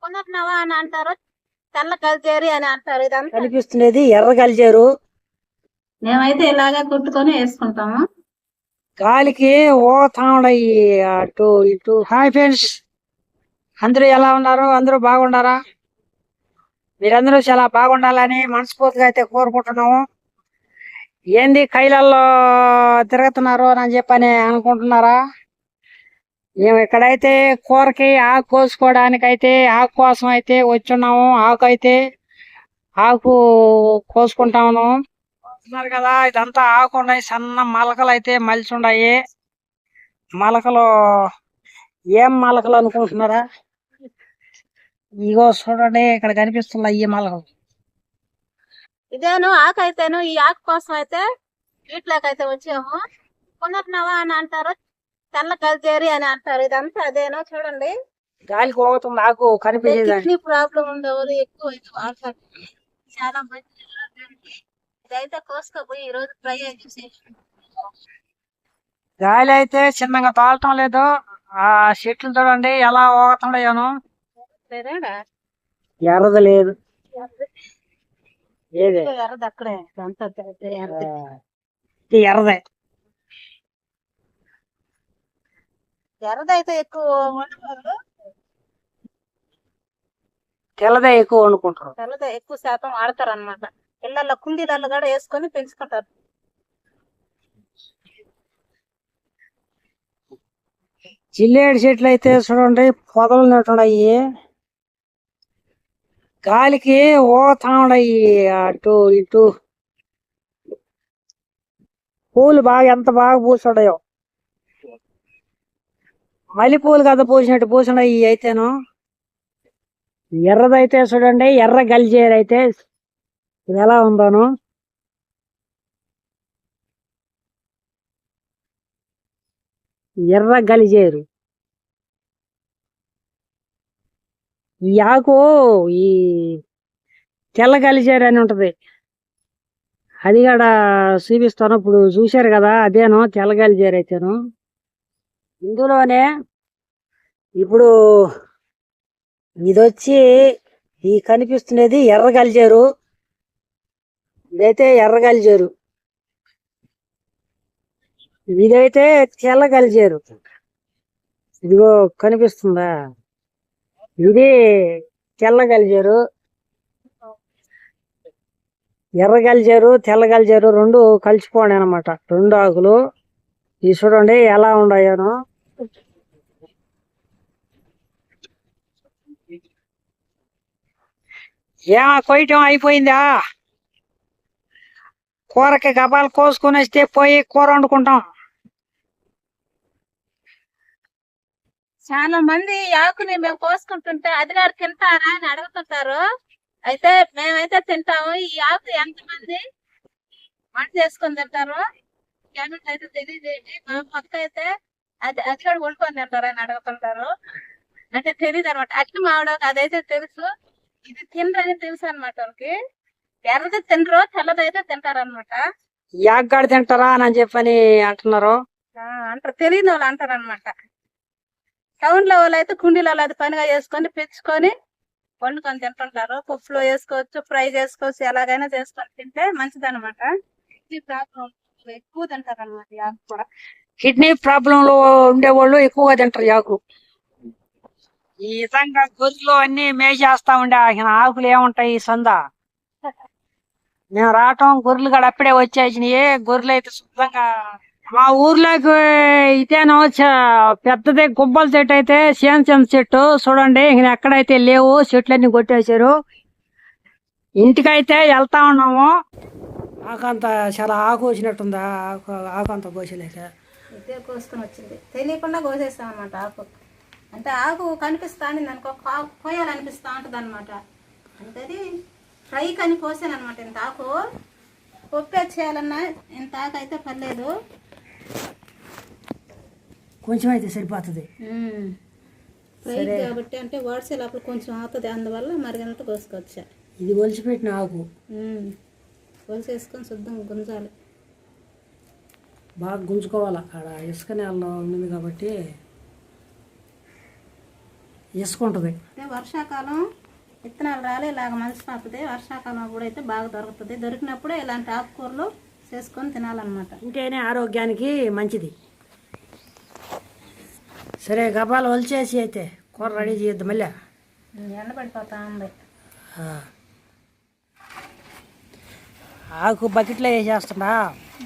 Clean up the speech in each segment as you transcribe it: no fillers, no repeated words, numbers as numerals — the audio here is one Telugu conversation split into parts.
పునర్నవ అని అంటారు, తెల్ల గల్జేరి అని అంటారు. ఇదంతా కనిపిస్తున్నది ఎర్ర గలిజేరు. మేమైతే ఇలాగే కుట్టుకొని వేసుకుంటాము. గాలికి ఓతాయి అటు ఇటు. హాయ్ ఫ్రెండ్స్, అందరూ ఎలా ఉన్నారు? అందరూ బాగుండారా? మీరందరూ చాలా బాగుండాలని మనస్ఫూర్తిగా అయితే కోరుకుంటున్నాము. ఏంది కైలల్లో తిరుగుతున్నారు అని చెప్పని అనుకుంటున్నారా? మేము ఇక్కడైతే కూరకి ఆకు కోసుకోవడానికి అయితే ఆకు కోసం అయితే వచ్చున్నాము. ఆకు కోసుకుంటాము. చూస్తున్నారు కదా, ఇదంతా ఆకు ఉన్నాయి. సన్న మలకలు అయితే మలిచి ఉన్నాయి. మలకలు ఏం మలకలు అనుకుంటున్నారా? ఇగో చూడండి, ఇక్కడ కనిపిస్తున్నాయి ఈ మలకలు. ఇదేను ఆకు అయితేను, ఈ ఆకు కోసం అయితే వీటిలోకైతే వచ్చాము. పునర్నవ అని అంటారు, తెల్ల గల్జేరి అని అంటారు. ఇదంతా అదేనో చూడండి. గాలికి పోతుంది ఆకు కనిపించేదాన్ని. కిడ్నీ ప్రాబ్లం ఉండేవారు ఎక్కువ అయితే వాడతారు. చాలా మంచిది. ఇదైతే కోసుకోపోయి ఈ రోజు ఫ్రై చేసి గాలి అయితే చిన్నగా తోలటం లేదు. ఆ చెట్లు చూడండి ఎలా పోతున్నాయోను. ఎర్రది లేదు, ఏదే ఎర్రది అక్కడే అంతా ఎర్రది. ఇది ఎర్రదే. ఎర్రది అయితే ఎక్కువ వండుకోరు, తెల్లదే ఎక్కువ వండుకుంటారు. తెల్లదే ఎక్కువ శాతం వాడతారు అనమాట. ఇళ్లలో కుండీలలో కూడా వేసుకొని పెంచుకుంటారు. జిల్లేడు చెట్లు అయితే చూడండి పొదలు ఉన్నట్టున్నాయి. గాలికి ఓతాయి అటు ఇటు. పూలు ఎంత బాగా పూసున్నాయో. మల్లె పూలు కదా పూసినట్టు పూసున్నాయి ఇవి అయితేను. ఎర్రదైతే చూడండి, ఎర్ర గలిజేరు అయితే ఇది ఎలా ఉందోను. ఎర్ర గలిజేరు. ఈ ఆకు ఈ తెల్ల గలిజేరు అని ఉంటది. అది కూడా చూపిస్తాను. ఇప్పుడు చూశారు కదా, అదేను తెల్ల గలిజేరు అయితేను. ఇందులోనే ఇప్పుడు ఇది వచ్చి ఈ కనిపిస్తున్నది ఎర్ర గలిజేరు. ఇదైతే ఎర్ర గలిజేరు, ఇదైతే తెల్ల గలిజేరు. ఇదిగో కనిపిస్తుందా, ఇది తెల్ల గలిజేరు. ఎర్ర గలిజేరు తెల్ల గలిజేరు రెండు కలిసిపోండి అనమాట, రెండు ఆకులు. ఇది చూడండి ఎలా ఉన్నాయోను. కొయ్యటం అయిపోయిందా? కూరకి గబాలు కోసుకొని వస్తే పోయి కూర వండుకుంటాం. చాలా మంది ఆకుని మేము కోసుకుంటుంటే అది గారు తింటారా అని అడుగుతుంటారు. అయితే మేమైతే తింటాము. ఈ ఆకు ఎంతమంది వంట చేసుకొని తింటారు ఏమిటి అయితే తెలియదేంటి. మా పక్క అయితే అది కూడా వండుకొని తింటారు అని అడుగుతుంటారు. అంటే తెలియదు అనమాట. అట్టి మామిడాకు అదైతే తెలుసు, ఇది తినరని తెలుసు అనమాట. వాళ్ళకి ఎర్రది తినరు, తెల్లదైతే తింటారు అనమాట. యాగ్గాడు తింటారా అని చెప్పని అంటున్నారు. అంటారు, తెలియని వాళ్ళు అంటారు అనమాట. టౌన్ లో వాళ్ళు అయితే కుండీలలో అది పనిగా చేసుకొని పెంచుకొని వండుకొని తింటుంటారు. పప్పులో వేసుకోవచ్చు, ఫ్రై చేసుకోవచ్చు, ఎలాగైనా చేసుకొని తింటే మంచిది అనమాట. కిడ్నీ ప్రాబ్లం ఎక్కువ తింటారు అనమాట ఈ ఆకు కూడా. కిడ్నీ ప్రాబ్లం లో ఉండేవాళ్ళు ఎక్కువగా తింటారు ఆకు. ఈ విధంగా గొర్రెలు అన్ని మేసేస్తా ఉండే ఆకులు ఏముంటాయి సందా. మేము రావటం గొర్రెలు కూడా అప్పుడే వచ్చేసినాయి. గొర్రెలు అయితే శుభ్రంగా మా ఊర్లోకి ఇదేనో పెద్దదే గుబ్బల చెట్టు అయితే సేంచం చెట్టు చూడండి. ఎక్కడైతే లేవు, చెట్లన్నీ కొట్టేశారు. ఇంటికైతే వెళ్తా ఉన్నాము. ఆకంత చాలా ఆకు వచ్చినట్టుందా? ఆకంత కోసలేక ఇదే కోసుకొని వచ్చింది, తెలియకుండా కోసేస్తాం అనమాట. ఆకు అంటే ఆకు కనిపిస్తా ఉంది అనుకో, కోయాలనిపిస్తా ఉంటుంది అనమాట. అంటే ఫ్రై కని కోసాను అనమాట. ఇంత ఆకు పప్పు చేయాలన్నా ఇంత ఆకు అయితే పర్లేదు, కొంచెం అయితే సరిపోతుంది ఫ్రై కాబట్టి. అంటే వాడిసే లోపల కొంచెం అవుతుంది, అందువల్ల మరిగంత కోసుకొచ్చా. ఇది ఒలిచిపెట్టిన ఆకు కోసేసుకొని శుద్ధంగా గుంజాలి, బాగా గుంజుకోవాలి. అక్కడ ఇసుక నేలలో ఉంది కాబట్టి ఇసుక ఉంటుంది. అయితే వర్షాకాలం విత్తనాలు రాలే ఇలాగ మలిసిపోతుంది. వర్షాకాలం కూడా అయితే బాగా దొరుకుతుంది. దొరికినప్పుడే ఇలాంటి ఆకుకూరలు చేసుకొని తినాలన్నమాట. ఉంటేనే ఆరోగ్యానికి మంచిది. సరే గబాలు వలిచేసి అయితే కూర రెడీ చేయొద్దు మళ్ళీ. ఎండ పడిపోతా ఉంది. ఆకు బకెట్లో వేసేస్తుండా.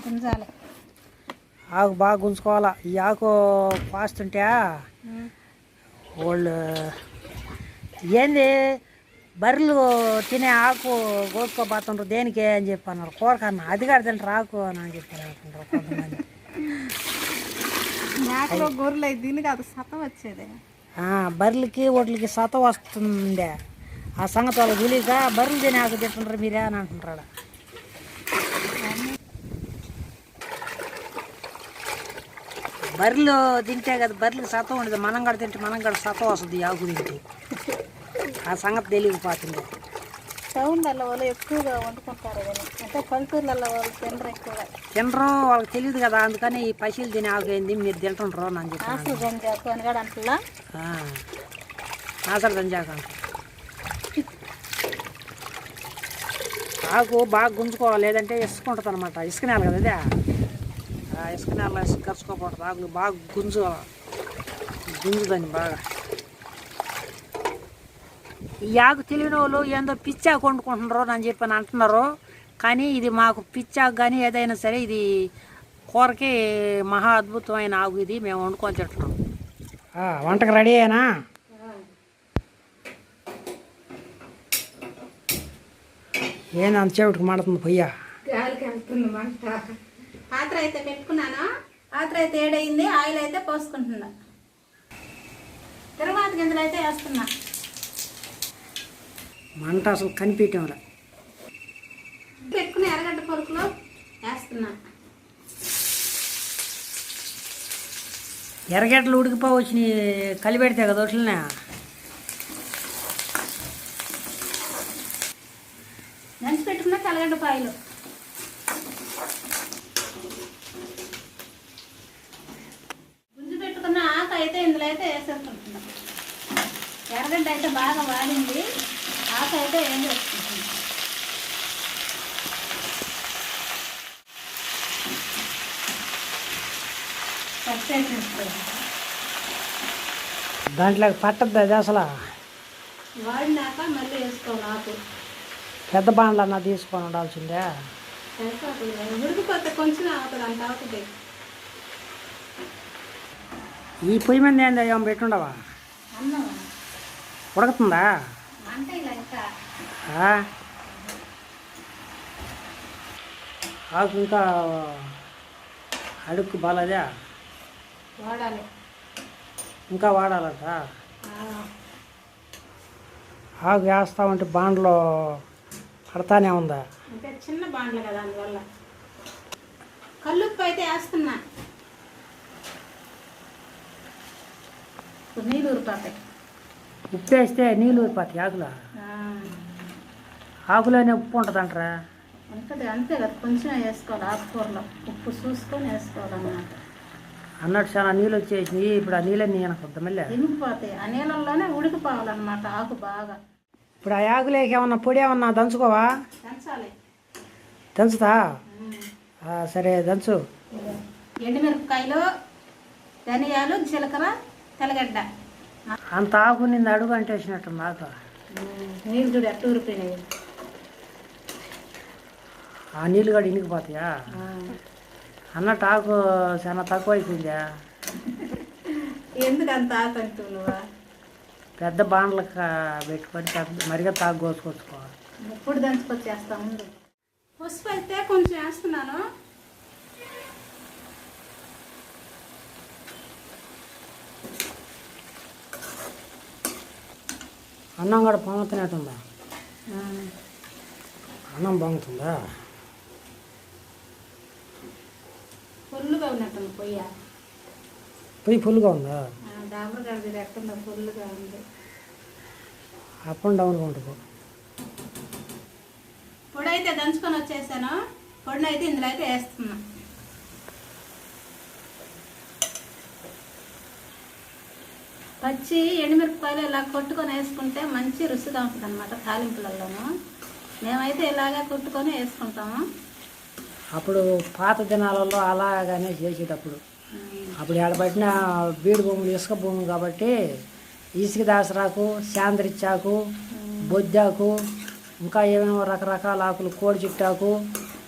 గుంజాలి. ఆకు బాగా గుంజుకోవాలా. ఈ ఆకు పాస్తుంటే వాళ్ళు ఏంది బర్రెలు తినే ఆకు కోసుకోపోతుండ్రు దేనికి అని చెప్పి అన్నారు. కూరకన్నా అది కాదు తింటారు ఆకు అని చెప్పి అనుకుంటారు కొంతమంది. మేకలో గొర్రెలు అయితే దీనికి అది సతం వచ్చేది. బర్రెలకి వాటికి సత వస్తుండే ఆ సంగతి వాళ్ళకి తెలియక బర్రెలు తినే ఆకు తింటుండ్రు మీరే అని అంటుంటాడు. బర్రెలు తింటే కదా బర్రెలకు సత్వం ఉండదు. మనం కూడా తింటే మనం కూడా సత్వం వస్తుంది ఈ ఆకు తింటే. ఆ సంగతి తెలియకపోతుంది. టౌన్లలో వాళ్ళు ఎక్కువగా వండుకుంటారు కానీ అంటే పల్లెటూర్లలో వాళ్ళు తినరు ఎక్కువగా. తినరు వాళ్ళకి తెలియదు కదా. అందుకని ఈ పశువులు తినే ఆకు ఏంది మీరు తింటుండ్రు అని చెప్పి ఆకు గంజాకు అని కూడా అంటలా. ఆసలు గంజాకు అంట. ఆకు బాగా గుంజుకోవాలి లేదంటే ఇసుక ఉంటుంది అనమాట. ఇసుక నేల కదా అదే. ఇసుక నేల ఇసుక కరుచుకోకూడదు. ఆకులు బాగా గుంజుదని బాగా. ఈ ఆకు తెలియని వాళ్ళు ఏందో పిచ్చాకు వండుకుంటున్నారు అని చెప్పి అంటున్నారు. కానీ ఇది మాకు పిచ్చాకు కానీ ఏదైనా సరే ఇది కూరకి మహా అద్భుతమైన ఆకు. ఇది మేము వండుకొని తింటున్నాం. వంటకు రెడీ అయినా ఏంది అంత చెవిటికి మండుతుంది పొయ్య. గాలికి వెళ్తుంది మంట. పాత్ర అయితే పెట్టుకున్నాను. పాత్ర అయితే ఏడైంది. ఆయిల్ అయితే పోసుకుంటున్నా. తిరువాత గింజలు అయితే వేస్తున్నా. మంట అసలు కనిపించడం పెట్టుకుని ఎర్రగడ్డ పొరుకులు వేస్తున్నా. ఎర్రగడ్డలు ఉడికిపోవచ్చి కలిపెడితే కదా వాటినే. దంచి పెట్టుకున్న తెల్లగడ్డ పాయలు. గుంజు పెట్టుకున్న ఆకు అయితే ఇందులో అయితే వేసేసుకుంటున్నా. ఎర్రగడ్డ అయితే బాగా వాడింది. ఆకు అయితే ఏం చేసుకుంటున్నా. దాంట్లో పట్టద్దు అది అసలు. వాడినాక మళ్ళీ వేసుకోవాలి ఆకు. పెద్ద బాండ్లు అన్నా తీసుకొని ఉండాల్సిందే. ఉడికిపోతే కొంచెం అవుతుంది అంత అవుతుంది. ఈ పొయ్యి మీద ఏందో ఏమో పెట్టుండవా? అన్నం ఉడుకుతుందా? అంటే ఇలా ఇంకా ఆకు ఇంకా అడుక్కు బాలదే వాడాలి. ఇంకా వాడాలట. ఆకు వేస్తా ఉంటే బాండ్లో పడతానే ఉందా? అంటే చిన్న బాండ్లు కదా అందువల్ల. కల్లుప్పు అయితే వేస్తున్నా. నీళ్ళు ఊరిపోతాయి. ఉప్పు వేస్తే నీళ్ళు ఊరిపోతాయి ఆకులో. ఆకులోనే ఉప్పు ఉంటుంది అంటారా? ఉంటుంది అంతే కదా. కొంచెం వేసుకోవాలి ఆకుకూరలో. ఉప్పు చూసుకొని వేసుకోవాలన్నమాట. అన్నట్టు చాలా నీళ్ళు వచ్చేసినాయి. ఇప్పుడు ఆ నీళ్ళని వెనకొద్దాం మళ్ళీ. ఇమిగిపోతాయి. ఆ నీళ్ళల్లోనే ఉడికిపోవాలన్నమాట ఆకు బాగా. ఇప్పుడు ఆ ఆకులేకి ఏమన్నా పొడి ఏమన్నా దంచుకోవా? దంచాలి. దంచుతా? సరే దంచు. ఎండుమిరపకాయలు, ధనియాలు, జీలకర్ర, తెల్లగడ్డ. అంత ఆకు నింది అడుగు అంటే వేసినట్టుంది ఆకు. నీళ్ళు చూడు ఎట్ట ఊరిపోయినాయి. ఆ నీళ్ళు కూడా ఇనికిపోతాయా? అన్నట్టు ఆకు చాలా తక్కువ అయిపోయిందా? ఎందుకు అంత ఆకు అంటున్నావా? పెద్ద బాండ్లకు పెట్టుకొని మరిగా తాగు కోసుకొచ్చుకోవాలి. ఎప్పుడు దంచుకొచ్చేస్తా ముందు. పసుపు అయితే కొంచెం వేస్తున్నాను. అన్నం కూడా పొంగుతున్నట్టుందా? అన్నం పొంగుతుందా? ఫుల్గా ఉన్నట్టుంది పొయ్య. పొయ్యి ఫుల్గా ఉందా? డాబర్ గడిది ఎట్టుందో ఫుల్గా ఉంది. అప్ అండ్ డౌన్గా ఉంటుంది. పొడి అయితే దంచుకొని వచ్చేసాను. పొడిని అయితే ఇందులో అయితే వేస్తున్నా. పచ్చి ఎండుమిరపకాయలు ఇలా కొట్టుకొని వేసుకుంటే మంచి రుచిగా ఉంటుంది అనమాట తాలింపులలోనూ. మేమైతే ఇలాగే కొట్టుకొని వేసుకుంటాము. అప్పుడు పాత దినాలలో అలాగానే చేసేటప్పుడు. అప్పుడు ఏడబట్టిన బీడు భూములు ఇసుక భూములు కాబట్టి ఇసుక దాసరాకు, శాంద్రిచ్చాకు, బొద్దాకు, ఇంకా ఏమేమో రకరకాల ఆకులు, కోడి చిట్టాకు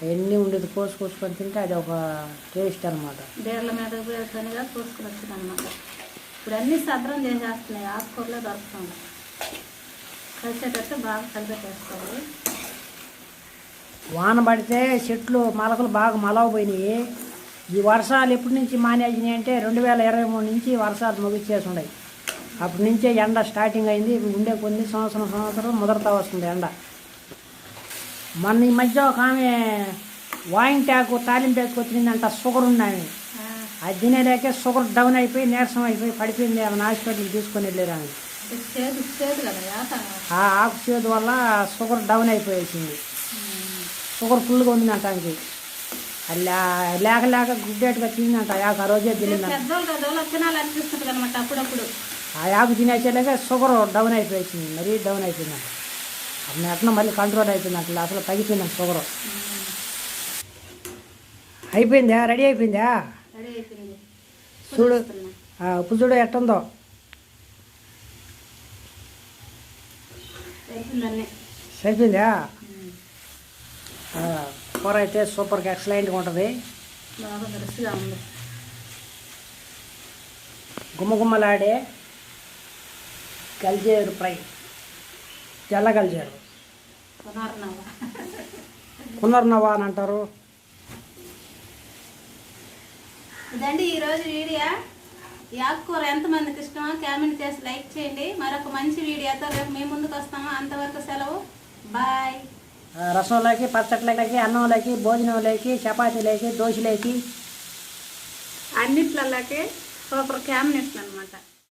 అవన్నీ ఉండేది. కోసుకొని తింటే అది ఒక టేస్ట్ అనమాట. బీర్ల మీద పనిగా కోసుకొని వచ్చింది అనమాట. ఇప్పుడు అన్నీ సద్రం చేసేస్తున్నాయి, ఆకుకూరలో దొరుకుతుంది. కలిసేటట్టు బాగా కలిపెట్టేసుకోవాలి. వాన పడితే చెట్లు మొలకలు బాగా మలవపోయినాయి. ఈ వర్షాలు ఎప్పటి నుంచి మానేసినాయి అంటే 2023 నుంచి వర్షాలు ముగిచ్చేసి ఉన్నాయి. అప్పటి నుంచే ఎండ స్టార్టింగ్ అయింది. ఉండే కొన్ని సంవత్సరం ముదరతా వస్తుంది ఎండ. మొన్న ఈ మధ్య ఒక ఆమె వాయింటాకు తాలింపు వేసుకొచ్చిందంట. షుగర్ ఉన్నాయి, అది తినేలేకే షుగర్ డౌన్ అయిపోయి నీరసం అయిపోయి పడిపోయింది. ఆమె హాస్పిటల్కి తీసుకొని వెళ్ళారు. ఆమె ఆ ఆకు చేదు వల్ల షుగర్ డౌన్ అయిపోయేసింది. షుగర్ ఫుల్గా ఉందంట ఆమెకి. అది లేక లేక గుడ్డేట్టుగా తిందంట. ఆ ఆకు ఆ రోజే తినిందంట. ఆ ఆకు తినేసేలాగా షుగర్ డౌన్ అయిపోయింది, మరీ డౌన్ అయిపోయిందంట. అది అట్లా మళ్ళీ కంట్రోల్ అయిపోయిందంట. అసలు తగ్గిపోయిందంట షుగర్. అయిపోయిందా? రెడీ అయిపోయిందా? చూడు ఉప్పు చూడు ఎట్టుందో. సరిపోయిందా? కూర అయితే సూపర్గా ఎక్సలెంట్గా ఉంటుంది. గుమ్మగుమ్మలాడే గల్జేరు ఫ్రై, తెల్ల గల్జేరు, పునర్నవా అని అంటారు. ఇదండి ఈరోజు వీడియో. ఈ ఆకుకూర ఎంతమందికి ఇష్టమో కామెంట్ చేసి లైక్ చేయండి. మరొక మంచి వీడియోతో రేపు మీ ముందుకు వస్తాము. అంతవరకు సెలవు, బాయ్. రసంలోకి, పచ్చట్లకి, అన్నంలోకి, భోజనంలోకి, చపాతీలోకి, దోశలోకి అన్నిట్లలోకి సూపర్ కాంబినేషన్ అనమాట.